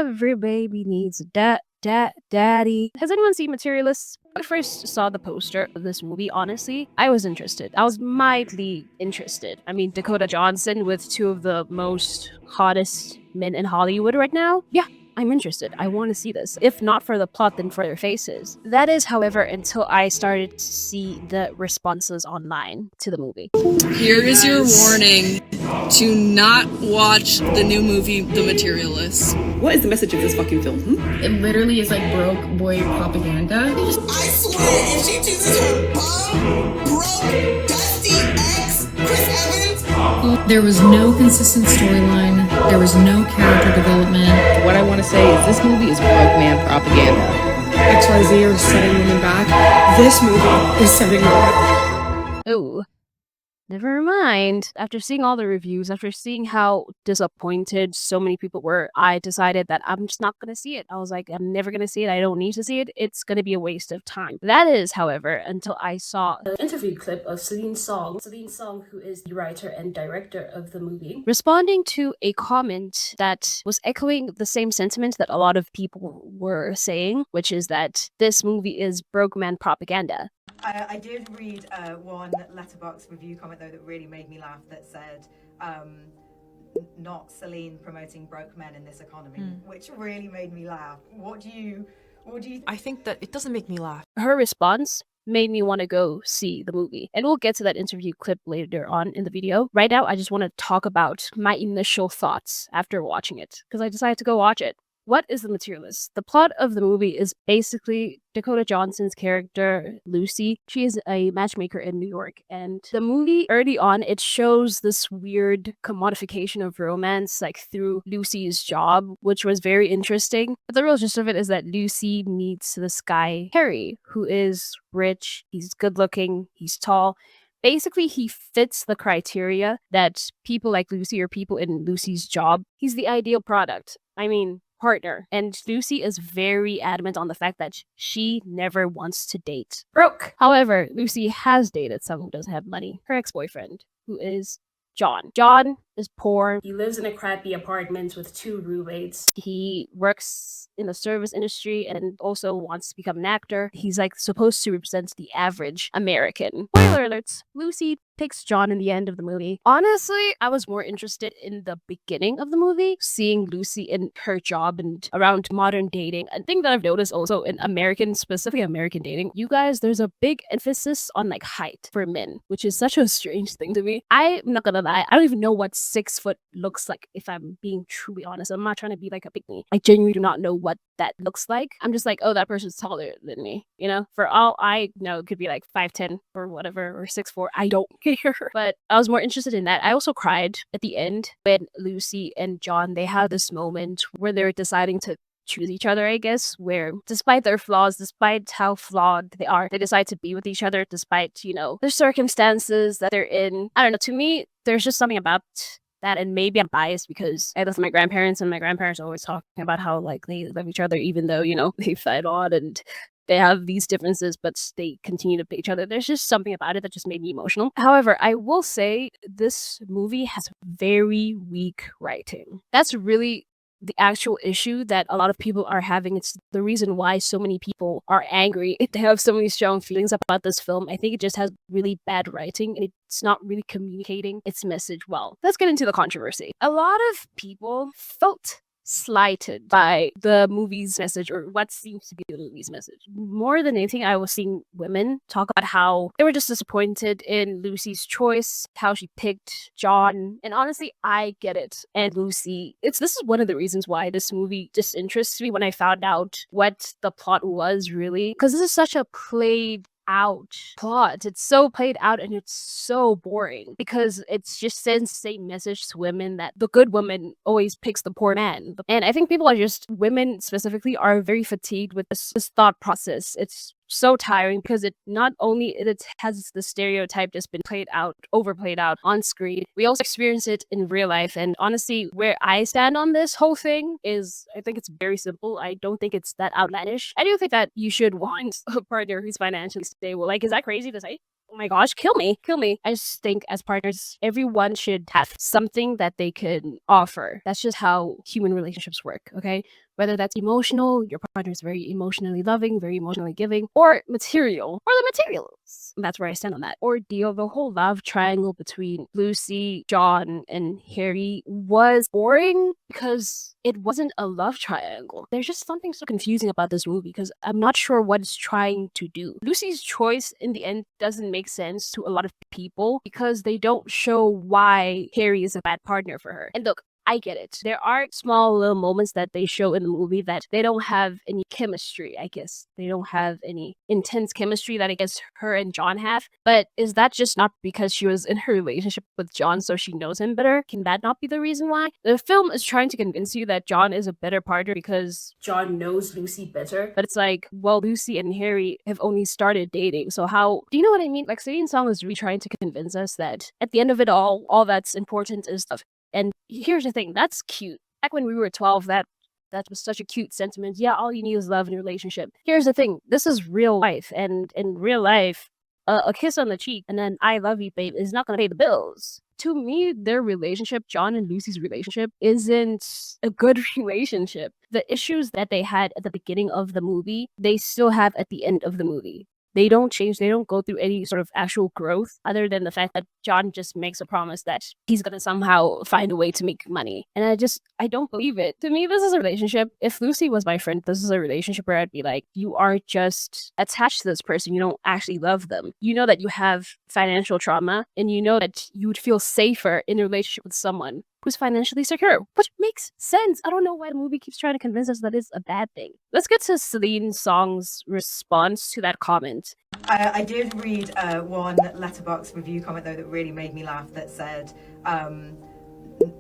Every baby needs a daddy. Has anyone seen Materialists? When I first saw the poster of this movie, honestly, I was interested. I was mildly interested. I mean, Dakota Johnson with two of the most hottest men in Hollywood right now. Yeah, I'm interested. I want to see this. If not for the plot, then for their faces. That is, however, until I started to see the responses online to the movie. Here is your warning to not watch the new movie, The Materialists. What is the message of this fucking film? It literally is like broke boy propaganda. I swear, if she chooses her bum, broke, dusty ex, Chris Evans. There was no consistent storyline. There was no character development. What I want to say is this movie is broke man propaganda. XYZ are setting women back. This movie is setting women. Oh. Never mind. After seeing all the reviews, after seeing how disappointed so many people were, I decided that I'm just not going to see it. I was like, I'm never going to see it. I don't need to see it. It's going to be a waste of time. That is, however, until I saw an interview clip of Celine Song, who is the writer and director of the movie, responding to a comment that was echoing the same sentiment that a lot of people were saying, which is that this movie is broke man propaganda. I did read one letterbox review comment though that really made me laugh that said not Celine promoting broke men in this economy, which really made me laugh. What do you I think that it doesn't make me laugh. Her response made me want to go see the movie. And we'll get to that interview clip later on in the video. Right now, I just want to talk about my initial thoughts after watching it, because I decided to go watch it. What is The Materialist? The plot of the movie is basically Dakota Johnson's character, Lucy. She is a matchmaker in New York. And the movie, early on, it shows this weird commodification of romance, like through Lucy's job, which was very interesting. But the real gist of it is that Lucy meets this guy, Harry, who is rich, he's good looking, he's tall. Basically, he fits the criteria that people like Lucy or people in Lucy's job. He's the ideal product. I mean, partner. And Lucy is very adamant on the fact that she never wants to date broke. However, Lucy has dated someone who doesn't have money. Her ex-boyfriend, who is John. John is poor. He lives in a crappy apartment with 2 roommates. He works in the service industry and also wants to become an actor. He's like supposed to represent the average American. Spoiler alerts, Lucy picks John in the end of the movie. Honestly, I was more interested in the beginning of the movie, seeing Lucy in her job and around modern dating. A thing that I've noticed also in American, specifically American dating, you guys, there's a big emphasis on like height for men, which is such a strange thing to me. I'm not gonna lie, I don't even know what 6 foot looks like, if I'm being truly honest. I'm not trying to be like a pick-me. I genuinely do not know what that looks like. I'm just like, oh, that person's taller than me, you know? For all I know, it could be like 5'10" or whatever, or 6'4". I don't care. But I was more interested in that. I also cried at the end when Lucy and John, they have this moment where they're deciding to choose each other, I guess, where despite their flaws, despite how flawed they are, they decide to be with each other despite, you know, the circumstances that they're in. I don't know, to me, there's just something about that, and maybe I'm biased because I live with my grandparents, and my grandparents are always talking about how like they love each other even though, you know, they fight on and they have these differences, but they continue to pick each other. There's just something about it that just made me emotional. However, I will say this movie has very weak writing. That's really the actual issue that a lot of people are having. It's the reason why so many people are angry. They have so many strong feelings about this film. I think it just has really bad writing, and it's not really communicating its message well. Let's get into the controversy. A lot of people felt slighted by the movie's message, or what seems to be the movie's message. More than anything, I was seeing women talk about how they were just disappointed in Lucy's choice, how she picked John. And honestly, I get it. And Lucy, this is one of the reasons why this movie just interests me when I found out what the plot was really. Because this is such a played out plot. It's so played out and it's so boring because it's just sends the same message to women that the good woman always picks the poor man. And I think people are just, women specifically, are very fatigued with this thought process. It's so tiring because it not only it has the stereotype just been played out, overplayed out on screen, we also experience it in real life. And honestly, where I stand on this whole thing is, I think it's very simple. I don't think it's that outlandish. I do think that you should want a partner who's financially stable. Like, is that crazy to say? Oh my gosh, kill me, kill me. I just think as partners, everyone should have something that they can offer. That's just how human relationships work, okay? Whether that's emotional, your partner is very emotionally loving, very emotionally giving, or material, or the materials. That's where I stand on that. Ordeal, the whole love triangle between Lucy, John, and Harry was boring because it wasn't a love triangle. There's just something so confusing about this movie because I'm not sure what it's trying to do. Lucy's choice in the end doesn't make sense to a lot of people because they don't show why Harry is a bad partner for her. And look, I get it. There are small little moments that they show in the movie that they don't have any chemistry, I guess. They don't have any intense chemistry that I guess her and John have. But is that just not because she was in her relationship with John so she knows him better? Can that not be the reason why? The film is trying to convince you that John is a better partner because John knows Lucy better. But it's like, well, Lucy and Harry have only started dating. So how do you know what I mean? Like Celine Song is really trying to convince us that at the end of it all that's important is love. And here's the thing, that's cute. Back when we were 12, that was such a cute sentiment. Yeah, all you need is love in a relationship. Here's the thing, this is real life, and in real life, a kiss on the cheek and then "I love you, babe" is not gonna pay the bills. To me, their relationship, John and Lucy's relationship, isn't a good relationship. The issues that they had at the beginning of the movie, they still have at the end of the movie. They don't change, they don't go through any sort of actual growth other than the fact that John just makes a promise that he's gonna somehow find a way to make money. And I don't believe it. To me, this is a relationship. If Lucy was my friend, this is a relationship where I'd be like, you are just attached to this person. You don't actually love them. You know that you have financial trauma and you know that you would feel safer in a relationship with someone who's financially secure, which makes sense. I don't know why the movie keeps trying to convince us that it's a bad thing. Let's get to Celine Song's response to that comment. I did read one letterbox review comment though that really made me laugh that said,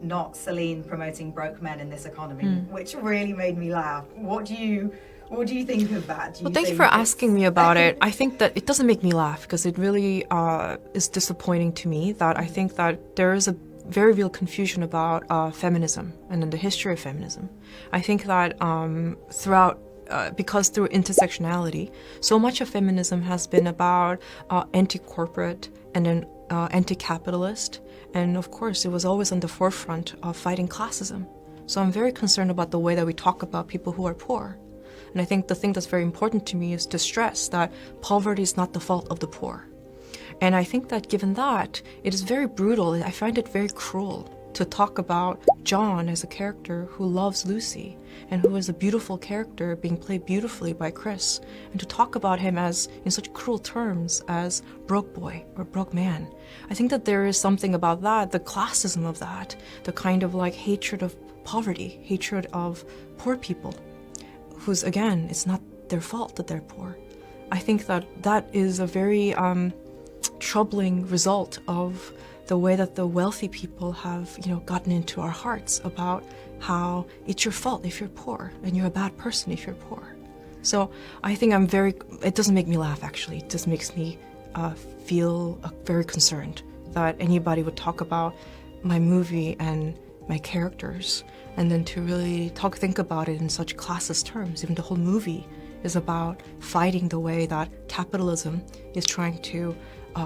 not Celine promoting broke men in this economy, which really made me laugh. What do you think of that? Well, thank you for asking me about it. I think that it doesn't make me laugh because it really is disappointing to me that I think that there is a very real confusion about feminism and then the history of feminism. I think that because through intersectionality, so much of feminism has been about anti-corporate and then anti-capitalist, and of course it was always on the forefront of fighting classism. So I'm very concerned about the way that we talk about people who are poor. And I think the thing that's very important to me is to stress that poverty is not the fault of the poor. And I think that given that, it is very brutal. I find it very cruel to talk about John as a character who loves Lucy and who is a beautiful character being played beautifully by Chris, and to talk about him as in such cruel terms as broke boy or broke man. I think that there is something about that, the classism of that, the kind of like hatred of poverty, hatred of poor people, who's, again, it's not their fault that they're poor. I think that that is a very troubling result of the way that the wealthy people have, gotten into our hearts about how it's your fault if you're poor and you're a bad person if you're poor. So I think it doesn't make me laugh, actually. It just makes me feel very concerned that anybody would talk about my movie and my characters and then to really think about it in such classist terms. Even the whole movie is about fighting the way that capitalism is trying to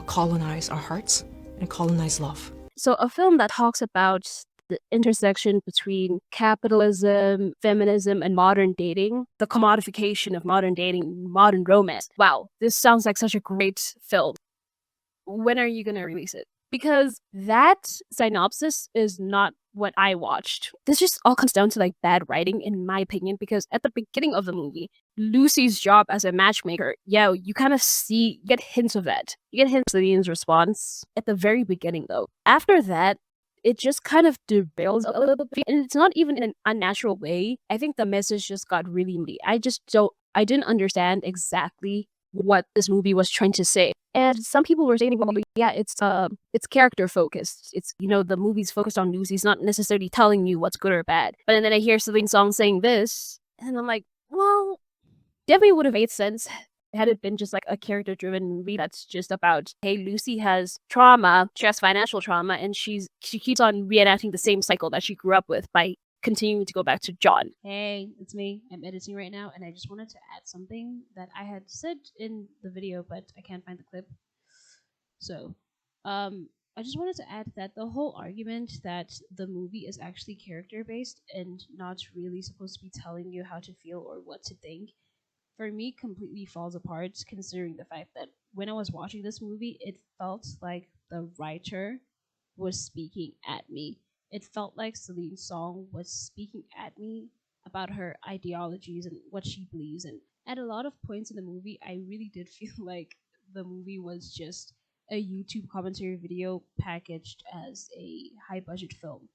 colonize our hearts and colonize love. So a film that talks about the intersection between capitalism, feminism, and modern dating, the commodification of modern dating, modern romance. Wow, this sounds like such a great film. When are you going to release it? Because that synopsis is not what I watched. This just all comes down to like bad writing, in my opinion, because at the beginning of the movie, Lucy's job as a matchmaker, you kind of get hints of that. You get hints of Celine's response at the very beginning, though. After that, it just kind of derails a little bit, and it's not even in an unnatural way. I think the message just got really moody. I didn't understand exactly what this movie was trying to say. And some people were saying, well, yeah, it's character focused. It's, the movie's focused on Lucy. It's not necessarily telling you what's good or bad. But then I hear Celine Song saying this, and I'm like, well, definitely would have made sense had it been just like a character-driven movie that's just about, hey, Lucy has trauma, she has financial trauma, and she keeps on reenacting the same cycle that she grew up with by continuing to go back to John. Hey, it's me. I'm editing right now, and I just wanted to add something that I had said in the video, but I can't find the clip. So, I just wanted to add that the whole argument that the movie is actually character based and not really supposed to be telling you how to feel or what to think, for me completely falls apart, considering the fact that when I was watching this movie, it felt like the writer was speaking at me. It felt like Celine Song was speaking at me about her ideologies and what she believes. And at a lot of points in the movie, I really did feel like the movie was just a YouTube commentary video packaged as a high budget film.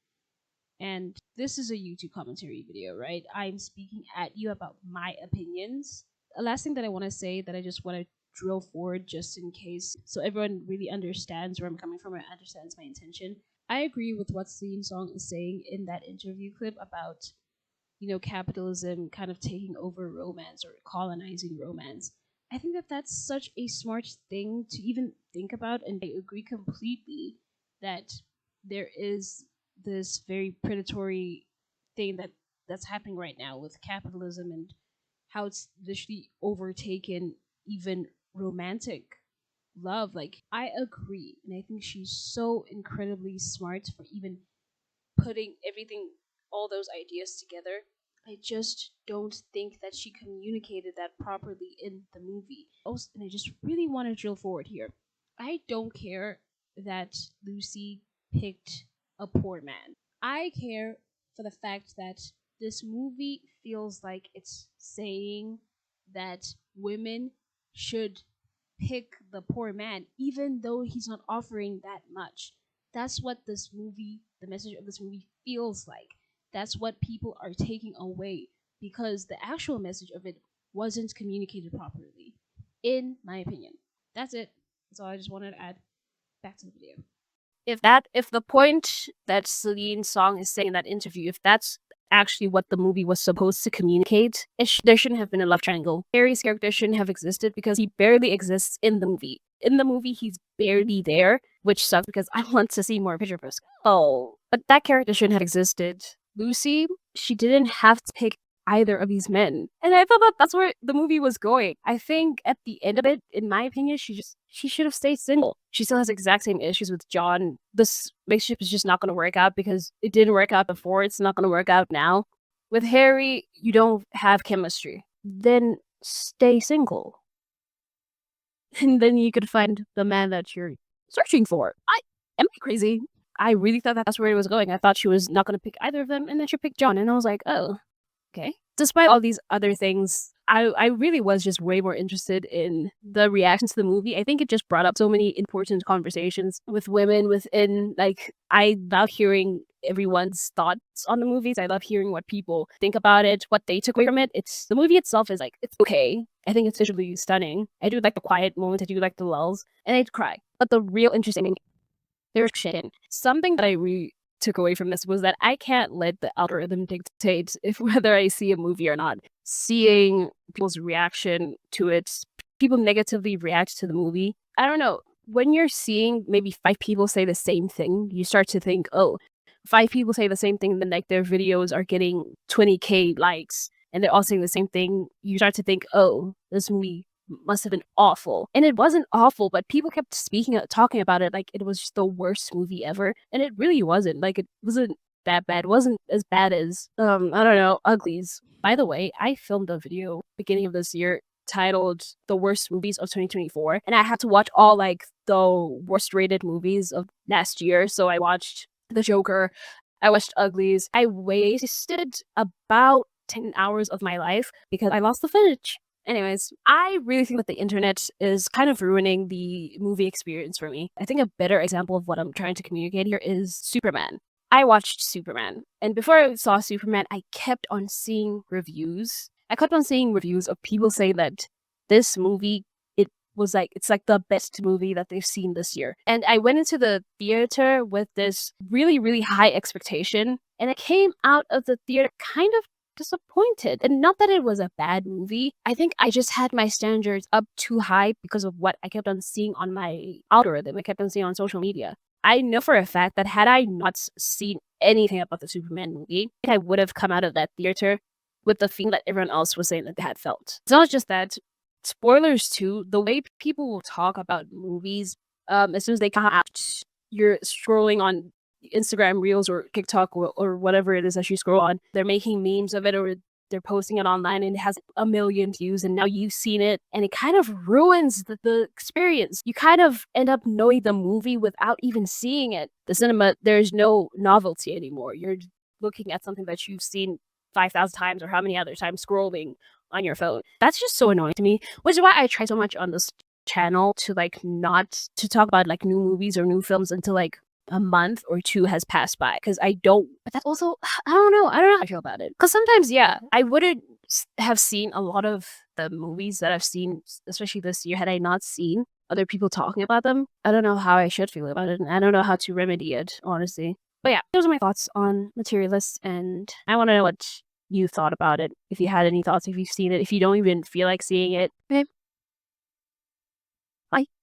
And this is a YouTube commentary video, right? I'm speaking at you about my opinions. A last thing that I want to say that I just want to drill forward just in case so everyone really understands where I'm coming from or understands my intention. I agree with what Celine Song is saying in that interview clip about, capitalism kind of taking over romance or colonizing romance. I think that that's such a smart thing to even think about, and I agree completely that there is this very predatory thing that's happening right now with capitalism and how it's literally overtaken even romantic love. Like, I agree, and I think she's so incredibly smart for even putting everything, all those ideas together. I just don't think that she communicated that properly in the movie. Also, and I just really want to drill forward here. I don't care that Lucy picked a poor man. I care for the fact that this movie feels like it's saying that women should pick the poor man, even though he's not offering that much. That's what this movie, the message of this movie feels like. That's what people are taking away because the actual message of it wasn't communicated properly, in my opinion. That's it. That's all I just wanted to add. Back to the video. If the point that Celine Song is saying in that interview, if that's actually what the movie was supposed to communicate, there shouldn't have been a love triangle. Harry's character shouldn't have existed because he barely exists in the movie. In the movie, he's barely there, which sucks because I want to see more Pedro Pascal. Oh, but that character shouldn't have existed. Lucy, she didn't have to pick either of these men. And I thought that that's where the movie was going. I think at the end of it, in my opinion, she should have stayed single. She still has exact same issues with John. This relationship is just not going to work out because it didn't work out before. It's not going to work out now. With Harry, you don't have chemistry. Then stay single. And then you could find the man that you're searching for. Am I crazy? I really thought that's where it was going. I thought she was not going to pick either of them, and then she picked John, and I was like, oh, okay. Despite all these other things, I really was just way more interested in the reaction to the movie. I think it just brought up so many important conversations with women within, like, I love hearing everyone's thoughts on the movies. I love hearing what people think about it, what they took away from it. The movie itself is like, it's okay. I think it's visually stunning. I do like the quiet moments. I do like the lulls. And I'd cry. But the real interesting there's shit. Something that I really took away from this was that I can't let the algorithm dictate if whether I see a movie or not. Seeing people's reaction to it, people negatively react to the movie. I don't know. When you're seeing maybe 5 people say the same thing, you start to think, oh, 5 people say the same thing, then like their videos are getting 20K likes and they're all saying the same thing. You start to think, oh, this movie must have been awful. And it wasn't awful, but people kept talking about it like it was just the worst movie ever. And it really wasn't. Like, it wasn't that bad. It wasn't as bad as, I don't know, Uglies. By the way, I filmed a video beginning of this year titled The Worst Movies of 2024. And I had to watch all, like, the worst rated movies of last year. So I watched The Joker. I watched Uglies. I wasted about 10 hours of my life because I lost the footage. Anyways, I really think that the internet is kind of ruining the movie experience for me. I think a better example of what I'm trying to communicate here is Superman. I watched Superman, and before I saw Superman, I kept on seeing reviews. I kept on seeing reviews of people saying that this movie, it's like the best movie that they've seen this year. And I went into the theater with this really, really high expectation, and I came out of the theater kind of disappointed. And not that it was a bad movie. I think I just had my standards up too high because of what I kept on seeing on my algorithm. I kept on seeing on social media. I know for a fact that had I not seen anything about the Superman movie, I would have come out of that theater with the feeling that everyone else was saying that they had felt. It's not just that. Spoilers too, the way people will talk about movies as soon as they come out, you're scrolling on Instagram Reels or TikTok or whatever it is that you scroll on. They're making memes of it, or they're posting it online, and it has a million views, and now you've seen it, and it kind of ruins the experience. You kind of end up knowing the movie without even seeing it. The cinema, there's no novelty anymore. You're looking at something that you've seen 5,000 times or how many other times scrolling on your phone. That's just so annoying to me, which is why I try so much on this channel to like not to talk about like new movies or new films until like a month or two has passed by, because I don't. But that's also I don't know how I feel about it, because sometimes I wouldn't have seen a lot of the movies that I've seen, especially this year, had I not seen other people talking about them. I don't know how I should feel about it, and I don't know how to remedy it, honestly. But yeah, those are my thoughts on Materialists, and I want to know what you thought about it. If you had any thoughts, if you've seen it, if you don't even feel like seeing it. Okay. Bye.